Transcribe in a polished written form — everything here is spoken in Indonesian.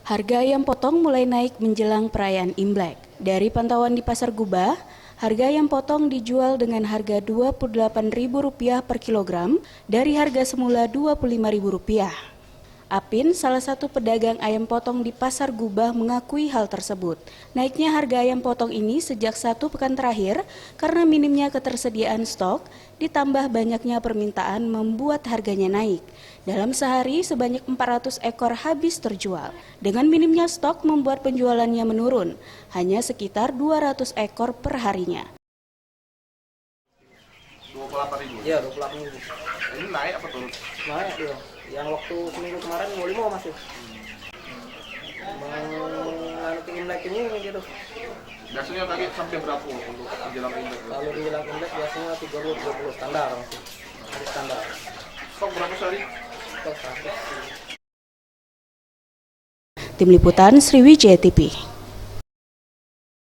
Harga ayam potong mulai naik menjelang perayaan Imlek. Dari pantauan di Pasar Gubah, harga ayam potong dijual dengan harga Rp28.000 per kilogram dari harga semula Rp25.000. Apin, salah satu pedagang ayam potong di Pasar Gubah, mengakui hal tersebut. Naiknya harga ayam potong ini sejak 1 pekan terakhir karena minimnya ketersediaan stok, ditambah banyaknya permintaan membuat harganya naik. Dalam sehari sebanyak 400 ekor habis terjual. Dengan minimnya stok membuat penjualannya menurun, hanya sekitar 200 ekor per harinya. 28.000. Iya, 28.000. Ini naik apa turun? Naik dia. Yang waktu seminggu kemarin 25 masih. Menganut Imlek ini gitu. Biasanya tadi sampai berapa untuk menjelang Imlek? Kalau menjelang Imlek biasanya 30 standar masih. Hari standar. Stok berapa sehari? Stok 100. Tim Liputan Sriwijaya TV.